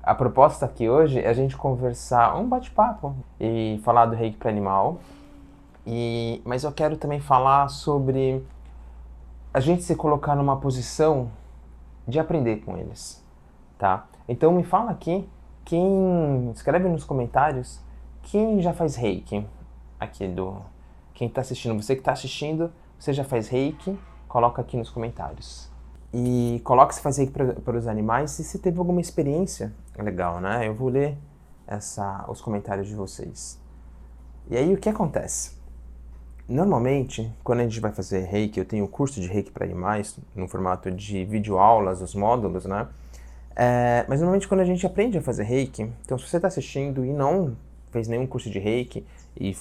A proposta aqui hoje é a gente conversar, um bate-papo e falar do reiki para animal. Mas eu quero também falar sobre a gente se colocar numa posição de aprender com eles, tá? Então me fala aqui, escreve nos comentários, quem já faz reiki aqui quem tá assistindo, você que tá assistindo, você já faz reiki? Coloca aqui nos comentários. E coloca se faz reiki para os animais e se teve alguma experiência legal, né? Eu vou ler os comentários de vocês. E aí o que acontece? Normalmente, quando a gente vai fazer reiki, eu tenho um curso de reiki para animais, no formato de videoaulas, os módulos, né? Mas normalmente quando a gente aprende a fazer reiki, então se você está assistindo e não fez nenhum curso de reiki e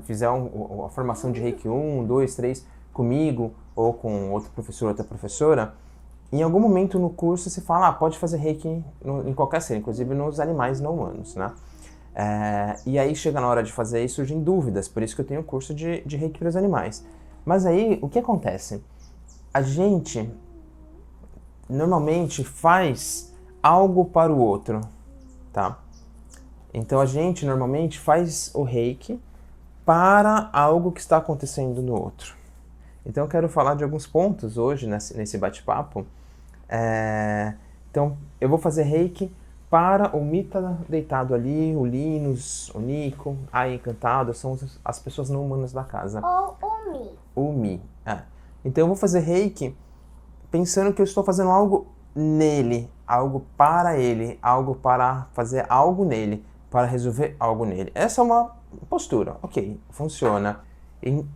fizer a formação de reiki 1, 2, 3 comigo ou com outro professor, outra professora, em algum momento no curso você fala, pode fazer reiki em qualquer ser, inclusive nos animais não humanos, né? E aí chega na hora de fazer e surgem dúvidas, por isso que eu tenho o curso de reiki para os animais. Mas aí, o que acontece? A gente normalmente faz algo para o outro, tá? Então a gente normalmente faz o reiki para algo que está acontecendo no outro. Então eu quero falar de alguns pontos hoje nesse bate-papo. Então eu vou fazer reiki para o Mita deitado ali, o Linus, o Nico, a Encantado, são as pessoas não humanas da casa. Ou o Mi. O Mi. Então eu vou fazer reiki pensando que eu estou fazendo algo nele, algo para ele, algo para fazer algo nele, para resolver algo nele. Essa é uma postura, ok, funciona.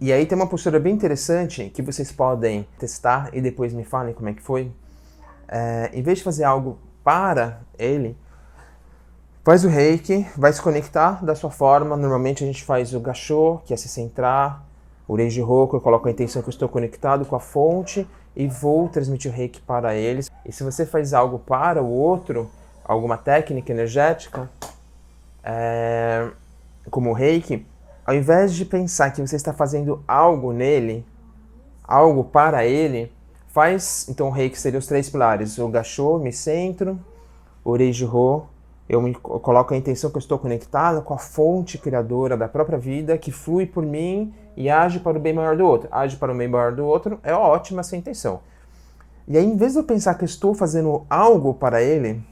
E aí tem uma postura bem interessante que vocês podem testar e depois me falem como é que foi. Em vez de fazer algo para ele, faz o reiki, vai se conectar da sua forma. Normalmente a gente faz o gachô, que é se centrar, o Reiji Hoku, eu coloco a intenção que eu estou conectado com a fonte e vou transmitir o reiki para eles. E se você faz algo para o outro, alguma técnica energética, como o reiki, ao invés de pensar que você está fazendo algo nele, algo para ele, então o reiki seria os 3 pilares, o gachô, me centro, o Reiji Hoku, eu coloco a intenção que eu estou conectado com a fonte criadora da própria vida, que flui por mim e age para o bem maior do outro. Age para o bem maior do outro, é ótima essa intenção. E aí, em vez de eu pensar que eu estou fazendo algo para ele,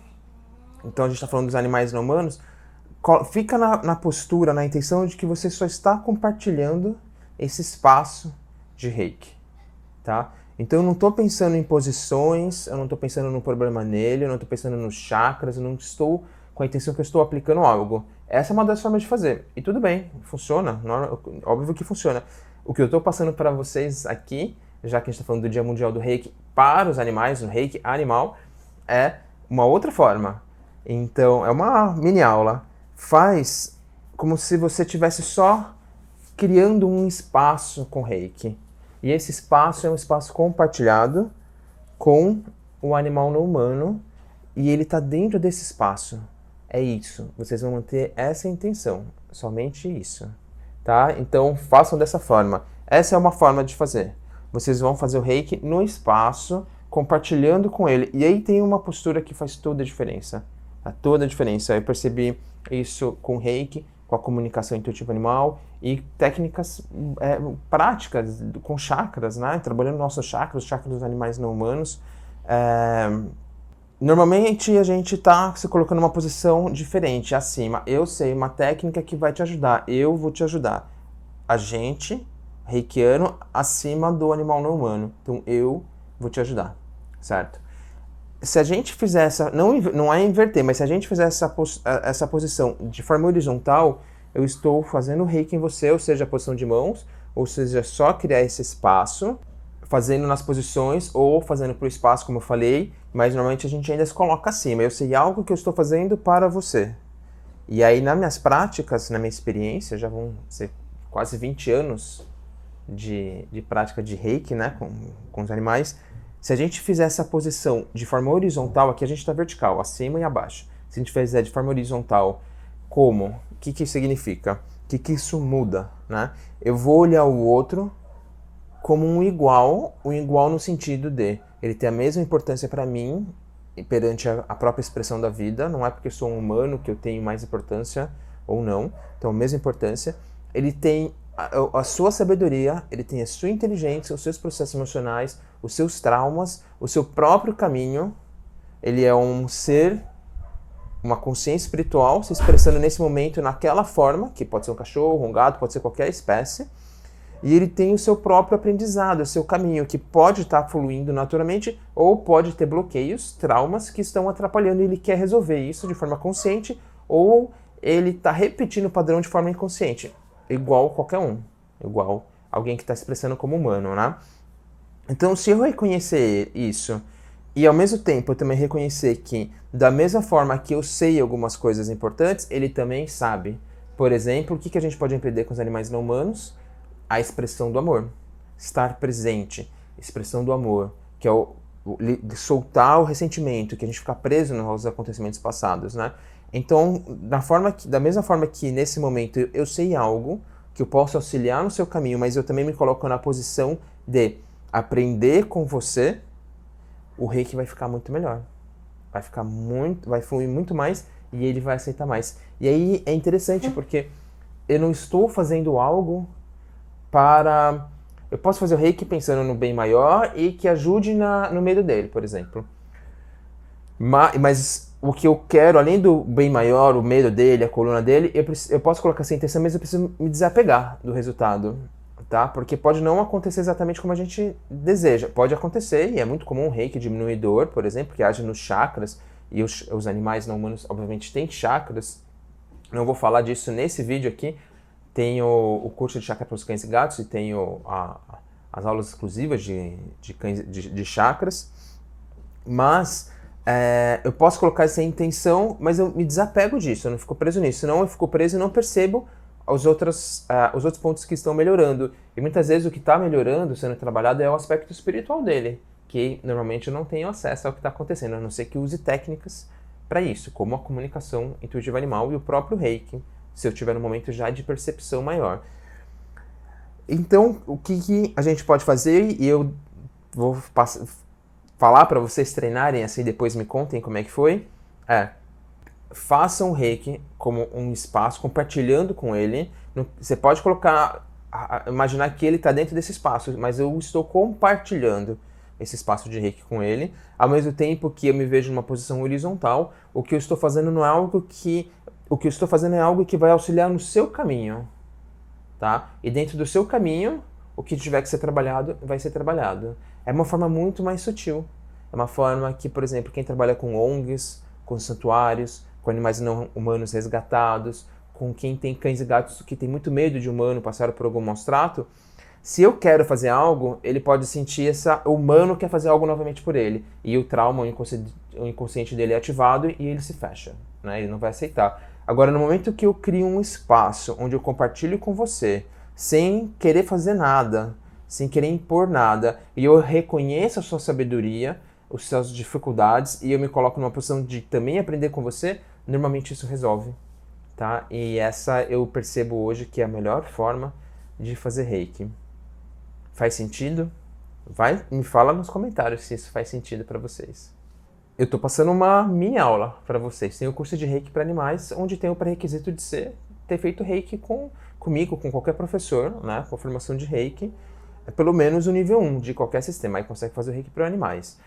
então a gente está falando dos animais não humanos, fica na postura, na intenção de que você só está compartilhando esse espaço de reiki, tá? Então eu não estou pensando em posições, eu não estou pensando no problema nele, eu não estou pensando nos chakras, eu não estou com a intenção que eu estou aplicando algo. Essa é uma das formas de fazer. E tudo bem, funciona, óbvio que funciona. O que eu estou passando para vocês aqui, já que a gente está falando do Dia Mundial do Reiki para os animais, o Reiki animal, é uma outra forma. Então, é uma mini aula. Faz como se você estivesse só criando um espaço com Reiki. E esse espaço é um espaço compartilhado com o animal não humano e ele está dentro desse espaço. É isso. Vocês vão manter essa intenção. Somente isso. Tá? Então, façam dessa forma. Essa é uma forma de fazer. Vocês vão fazer o reiki no espaço, compartilhando com ele. E aí tem uma postura que faz toda a diferença. Toda a diferença. Eu percebi isso com reiki, com a comunicação intuitiva animal e técnicas práticas com chakras, né? Trabalhando nossos chakras, os chakras dos animais não humanos. Normalmente a gente está se colocando numa posição diferente, acima. Eu sei uma técnica que vai te ajudar, eu vou te ajudar. A gente, reikiano, acima do animal não humano. Então eu vou te ajudar, certo? Se a gente fizer não é inverter, mas se a gente fizer essa posição de forma horizontal, eu estou fazendo reiki em você, ou seja, a posição de mãos, ou seja, só criar esse espaço, fazendo nas posições ou fazendo para o espaço, como eu falei, mas normalmente a gente ainda se coloca acima. Eu sei algo que eu estou fazendo para você. E aí, nas minhas práticas, na minha experiência, já vão ser quase 20 anos de prática de reiki, né, com os animais. Se a gente fizer essa posição de forma horizontal, aqui a gente está vertical, acima e abaixo. Se a gente fizer de forma horizontal, como? O que significa? O que isso muda, né? Eu vou olhar o outro como um igual no sentido de ele ter a mesma importância para mim perante a própria expressão da vida, não é porque eu sou um humano que eu tenho mais importância ou não, então a mesma importância. Ele tem a sua sabedoria, ele tem a sua inteligência, os seus processos emocionais, os seus traumas, o seu próprio caminho. Ele é um ser, uma consciência espiritual se expressando nesse momento naquela forma, que pode ser um cachorro, um gato, pode ser qualquer espécie. E ele tem o seu próprio aprendizado, o seu caminho, que pode estar fluindo naturalmente ou pode ter bloqueios, traumas que estão atrapalhando e ele quer resolver isso de forma consciente ou ele está repetindo o padrão de forma inconsciente, igual qualquer um, igual alguém que está se expressando como humano, né? Então, se eu reconhecer isso e ao mesmo tempo eu também reconhecer que da mesma forma que eu sei algumas coisas importantes, ele também sabe. Por exemplo, o que a gente pode aprender com os animais não humanos? A expressão do amor, estar presente, expressão do amor, que é soltar o ressentimento, que a gente fica preso nos acontecimentos passados, né? Então, da mesma forma que nesse momento eu sei algo, que eu posso auxiliar no seu caminho, mas eu também me coloco na posição de aprender com você, o reiki vai ficar muito melhor. Vai fluir muito mais e ele vai aceitar mais. E aí é interessante porque eu não estou fazendo algo eu posso fazer o reiki pensando no bem maior e que ajude no medo dele, por exemplo. Mas o que eu quero, além do bem maior, o medo dele, a coluna dele, eu posso colocar essa intenção, mas eu preciso me desapegar do resultado, tá? Porque pode não acontecer exatamente como a gente deseja. Pode acontecer, e é muito comum o reiki diminuidor, por exemplo, que age nos chakras, e os animais não humanos, obviamente, têm chakras. Não vou falar disso nesse vídeo aqui. Tem o curso de chakra para os cães e gatos e tem as aulas exclusivas de chakras. Mas eu posso colocar essa intenção, mas eu me desapego disso, eu não fico preso nisso. Senão eu fico preso e não percebo os outros pontos que estão melhorando. E muitas vezes o que está melhorando, sendo trabalhado, é o aspecto espiritual dele, que normalmente eu não tenho acesso ao que está acontecendo, a não ser que use técnicas para isso, como a comunicação intuitiva animal e o próprio reiki, se eu tiver um momento já de percepção maior. Então, o que a gente pode fazer, e eu vou falar para vocês treinarem assim, depois me contem como é que foi, façam o reiki como um espaço, compartilhando com ele. Você pode imaginar que ele está dentro desse espaço, mas eu estou compartilhando esse espaço de reiki com ele, ao mesmo tempo que eu me vejo numa posição horizontal. O que eu estou fazendo não é algo que o que eu estou fazendo é algo que vai auxiliar no seu caminho, tá? E dentro do seu caminho, o que tiver que ser trabalhado, vai ser trabalhado. É uma forma muito mais sutil. É uma forma que, por exemplo, quem trabalha com ONGs, com santuários, com animais não humanos resgatados, com quem tem cães e gatos que tem muito medo de humano, passaram por algum maus trato, se eu quero fazer algo, ele pode sentir o humano quer fazer algo novamente por ele. E o trauma, o inconsciente dele é ativado e ele se fecha, né? Ele não vai aceitar. Agora, no momento que eu crio um espaço onde eu compartilho com você, sem querer fazer nada, sem querer impor nada, e eu reconheço a sua sabedoria, as suas dificuldades, e eu me coloco numa posição de também aprender com você, normalmente isso resolve, tá? E essa eu percebo hoje que é a melhor forma de fazer reiki. Faz sentido? Me fala nos comentários se isso faz sentido para vocês. Eu estou passando uma mini aula para vocês. Tem o curso de reiki para animais, onde tem o pré-requisito de ter feito reiki comigo, com qualquer professor, né, com formação de reiki, pelo menos o nível 1 de qualquer sistema, aí consegue fazer o reiki para animais.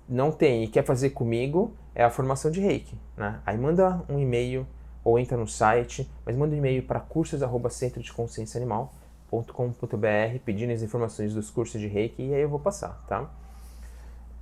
Não tem e quer fazer comigo, é a formação de reiki, né? Aí manda um e-mail ou entra no site, mas manda um e-mail para cursos@centrodeconscienciaanimal.com.br pedindo as informações dos cursos de reiki e aí eu vou passar, tá?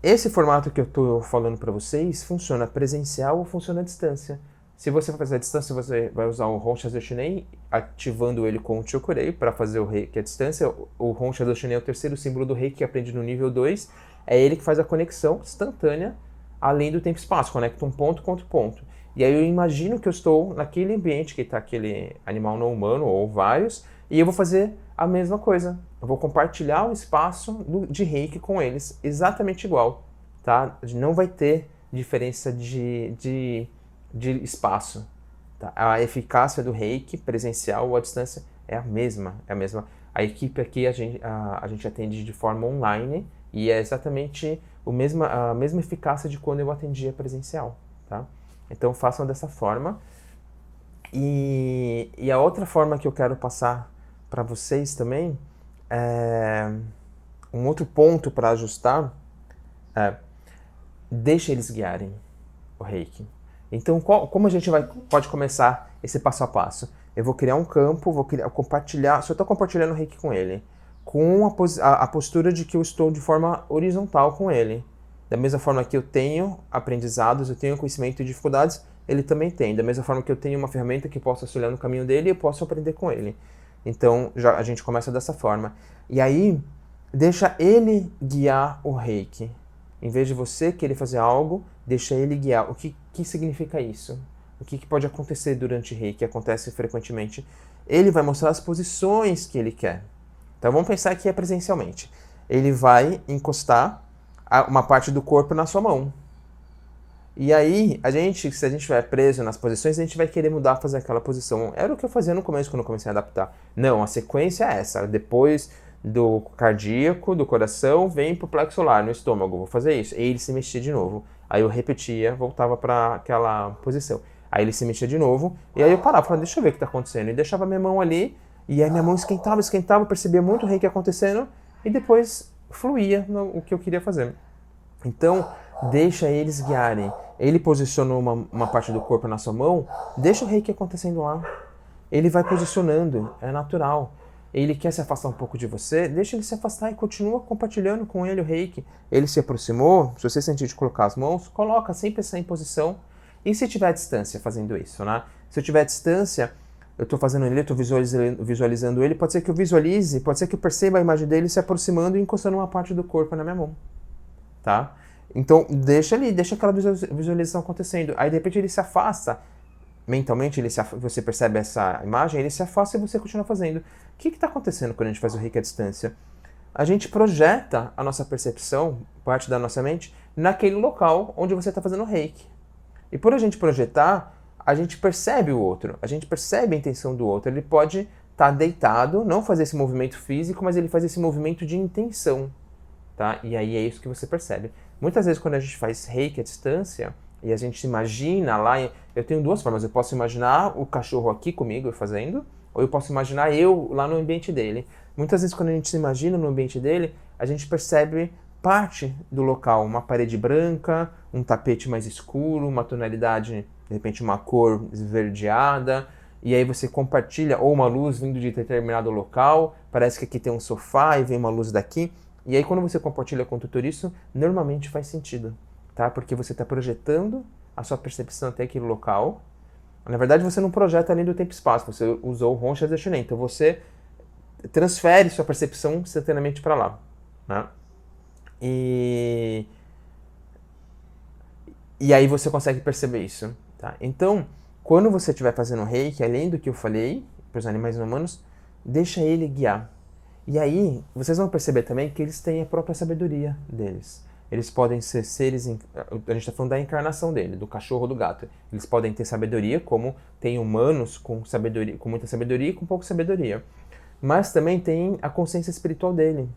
Esse formato que eu estou falando para vocês funciona presencial ou funciona à distância. Se você for fazer à distância, você vai usar o Hon Shazoshinei, ativando ele com o Chokurei para fazer o reiki à distância. O Hon Shazoshinei é o terceiro símbolo do reiki que aprende no nível 2. É ele que faz a conexão instantânea além do tempo e espaço, conecta um ponto com outro ponto. E aí eu imagino que eu estou naquele ambiente que está aquele animal não humano ou vários, e eu vou fazer a mesma coisa. Eu vou compartilhar o espaço de reiki com eles, exatamente igual, tá? Não vai ter diferença de espaço, tá? A eficácia do reiki presencial ou à distância é a mesma, A equipe aqui a gente atende de forma online e é exatamente a mesma eficácia de quando eu atendia presencial, tá? Então façam dessa forma. E a outra forma que eu quero passar para vocês também, um outro ponto para ajustar, deixa eles guiarem o Reiki. Então, como a gente pode começar esse passo a passo? Eu vou criar um campo, compartilhar, se eu estou compartilhando o Reiki com ele, com a postura de que eu estou de forma horizontal com ele. Da mesma forma que eu tenho aprendizados, eu tenho conhecimento e dificuldades, ele também tem. Da mesma forma que eu tenho uma ferramenta que posso auxiliar no caminho dele, eu posso aprender com ele. Então, a gente começa dessa forma. E aí, deixa ele guiar o Reiki. Em vez de você querer fazer algo, deixa ele guiar. O que significa isso? O que pode acontecer durante o Reiki? Acontece frequentemente. Ele vai mostrar as posições que ele quer. Então vamos pensar que é presencialmente. Ele vai encostar uma parte do corpo na sua mão. E aí, se a gente estiver preso nas posições, a gente vai querer mudar, fazer aquela posição. Era o que eu fazia no começo, quando eu comecei a adaptar. Não, a sequência é essa. Depois do cardíaco, do coração, vem pro plexo solar, no estômago. Vou fazer isso. E ele se mexia de novo. Aí eu repetia, voltava para aquela posição. Aí ele se mexia de novo. E aí eu parava, falava, deixa eu ver o que está acontecendo. E deixava minha mão ali. E aí minha mão esquentava, percebia muito o Reiki acontecendo. E depois fluía o que eu queria fazer. Então, deixa eles guiarem. Ele posicionou uma parte do corpo na sua mão, deixa o Reiki acontecendo lá. Ele vai posicionando, é natural. Ele quer se afastar um pouco de você, deixa ele se afastar e continua compartilhando com ele o Reiki. Ele se aproximou, se você sentir de colocar as mãos, coloca sempre essa em posição. E se tiver distância fazendo isso, né? Se eu tiver distância, eu estou fazendo ele, estou visualizando ele, pode ser que eu visualize, pode ser que eu perceba a imagem dele se aproximando e encostando uma parte do corpo na minha mão. Tá? Então, deixa aquela visualização acontecendo. Aí, de repente, ele se afasta. Mentalmente, você percebe essa imagem, ele se afasta e você continua fazendo. O que está acontecendo quando a gente faz o Reiki à distância? A gente projeta a nossa percepção, parte da nossa mente, naquele local onde você está fazendo o Reiki. E por a gente projetar, a gente percebe o outro, a gente percebe a intenção do outro. Ele pode estar deitado, não fazer esse movimento físico, mas ele faz esse movimento de intenção. Tá? E aí é isso que você percebe. Muitas vezes quando a gente faz Reiki à distância e a gente imagina lá, eu tenho duas formas, eu posso imaginar o cachorro aqui comigo fazendo, ou eu posso imaginar eu lá no ambiente dele. Muitas vezes quando a gente se imagina no ambiente dele, a gente percebe parte do local, uma parede branca, um tapete mais escuro, uma tonalidade, de repente uma cor esverdeada, e aí você compartilha, ou uma luz vindo de determinado local, parece que aqui tem um sofá e vem uma luz daqui. E aí quando você compartilha com o tutor isso, normalmente faz sentido, tá? Porque você está projetando a sua percepção até aquele local. Na verdade, você não projeta ali do tempo e espaço, você usou o Honsha Daishonin, então você transfere sua percepção instantaneamente para lá, né? E aí você consegue perceber isso, tá? Então, quando você estiver fazendo Reiki, além do que eu falei, para os animais não humanos, deixa ele guiar. E aí, vocês vão perceber também que eles têm a própria sabedoria deles. Eles podem ser seres... A gente está falando da encarnação dele, do cachorro ou do gato. Eles podem ter sabedoria, como tem humanos com sabedoria, com muita sabedoria e com pouca sabedoria. Mas também tem a consciência espiritual dele,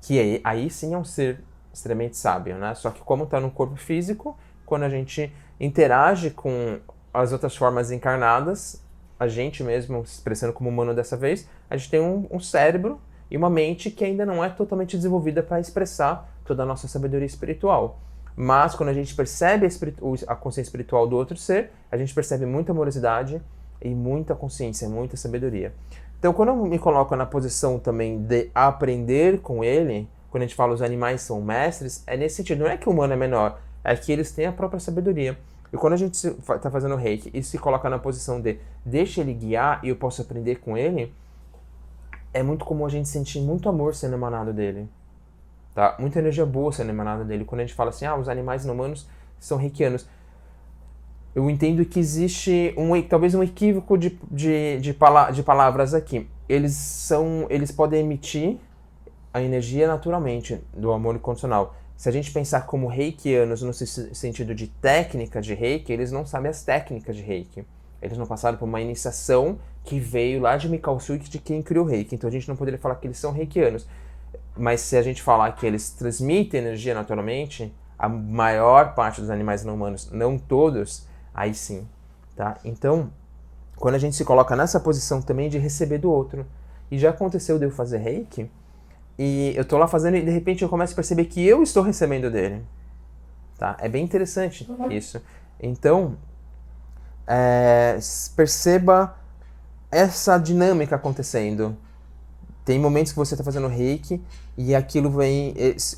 que aí sim é um ser extremamente sábio, né? Só que como está no corpo físico, quando a gente interage com as outras formas encarnadas, a gente mesmo, se expressando como humano dessa vez, a gente tem um cérebro e uma mente que ainda não é totalmente desenvolvida para expressar toda a nossa sabedoria espiritual. Mas quando a gente percebe a consciência espiritual do outro ser, a gente percebe muita amorosidade e muita consciência, muita sabedoria. Então quando eu me coloco na posição também de aprender com ele, quando a gente fala os animais são mestres, é nesse sentido, não é que o humano é menor, é que eles têm a própria sabedoria. E quando a gente está fazendo Reiki e se coloca na posição de deixa ele guiar e eu posso aprender com ele, é muito comum a gente sentir muito amor sendo emanado dele. Tá? Muita energia boa sendo emanada dele. Quando a gente fala assim, os animais não humanos são reikianos. Eu entendo que existe talvez um equívoco de palavras aqui. Eles podem emitir a energia naturalmente do amor incondicional. Se a gente pensar como reikianos no sentido de técnica de reiki, eles não sabem as técnicas de reiki. Eles não passaram por uma iniciação que veio lá de Mikao Usui, de quem criou o reiki. Então a gente não poderia falar que eles são reikianos. Mas se a gente falar que eles transmitem energia naturalmente, a maior parte dos animais não humanos, não todos, aí sim, tá? Então, quando a gente se coloca nessa posição também de receber do outro, e já aconteceu de eu fazer reiki, e eu tô lá fazendo e de repente eu começo a perceber que eu estou recebendo dele, tá? É bem interessante isso. Então, perceba essa dinâmica acontecendo. Tem momentos que você está fazendo reiki e aquilo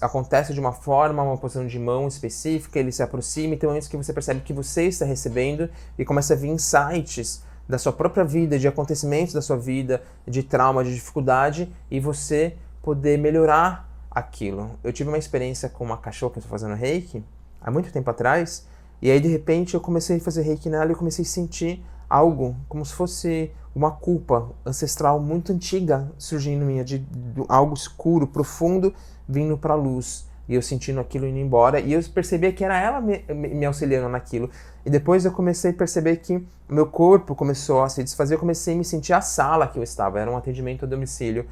acontece de uma forma, uma posição de mão específica, ele se aproxima, e tem momentos que você percebe que você está recebendo e começa a vir insights da sua própria vida, de acontecimentos da sua vida, de trauma, de dificuldade, e você poder melhorar aquilo. Eu tive uma experiência com uma cachorra que eu estou fazendo reiki há muito tempo atrás, e aí de repente eu comecei a fazer reiki nela e eu comecei a sentir algo como se fosse uma culpa ancestral muito antiga surgindo em mim, de algo escuro, profundo, vindo para a luz. E eu sentindo aquilo indo embora, e eu percebia que era ela me auxiliando naquilo. E depois eu comecei a perceber que meu corpo começou a se desfazer, eu comecei a me sentir a sala que eu estava, era um atendimento a domicílio.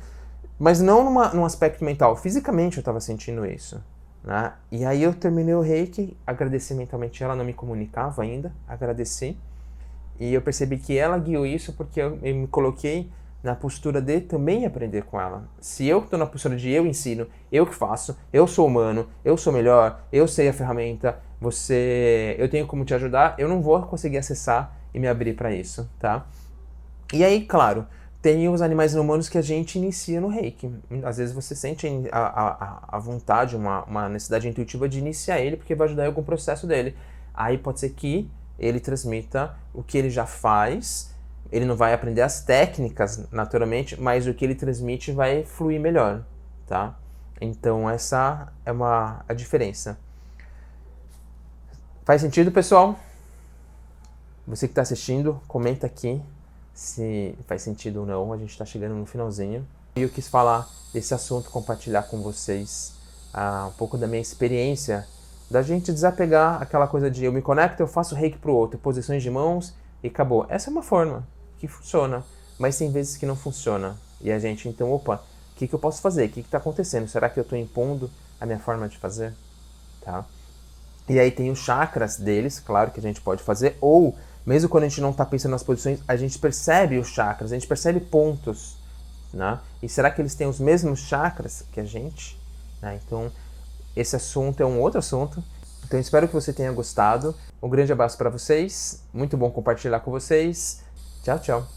Mas não num aspecto mental, fisicamente eu estava sentindo isso. Né? E aí eu terminei o reiki, agradeci mentalmente, ela não me comunicava ainda, agradeci. E eu percebi que ela guiou isso porque eu me coloquei na postura de também aprender com ela. Se eu estou na postura de eu ensino, eu que faço, eu sou humano, eu sou melhor, eu sei a ferramenta, eu tenho como te ajudar, eu não vou conseguir acessar e me abrir para isso, tá? E aí, claro, tem os animais não humanos que a gente inicia no reiki. Às vezes você sente a vontade, uma necessidade intuitiva de iniciar ele porque vai ajudar em algum processo dele. Aí pode ser que ele transmita o que ele já faz, ele não vai aprender as técnicas naturalmente, mas o que ele transmite vai fluir melhor, tá? Então essa é a diferença. Faz sentido, pessoal? Você que está assistindo, comenta aqui se faz sentido ou não, a gente está chegando no finalzinho. E eu quis falar desse assunto, compartilhar com vocês um pouco da minha experiência, da gente desapegar aquela coisa de eu me conecto, eu faço reiki pro outro, posições de mãos e acabou. Essa é uma forma que funciona, mas tem vezes que não funciona. E a gente então, opa, o que eu posso fazer? O que está acontecendo? Será que eu estou impondo a minha forma de fazer? Tá? E aí tem os chakras deles, claro que a gente pode fazer, ou mesmo quando a gente não está pensando nas posições, a gente percebe os chakras, a gente percebe pontos, né? E será que eles têm os mesmos chakras que a gente? Né? Então, esse assunto é um outro assunto. Então, espero que você tenha gostado. Um grande abraço para vocês. Muito bom compartilhar com vocês. Tchau, tchau.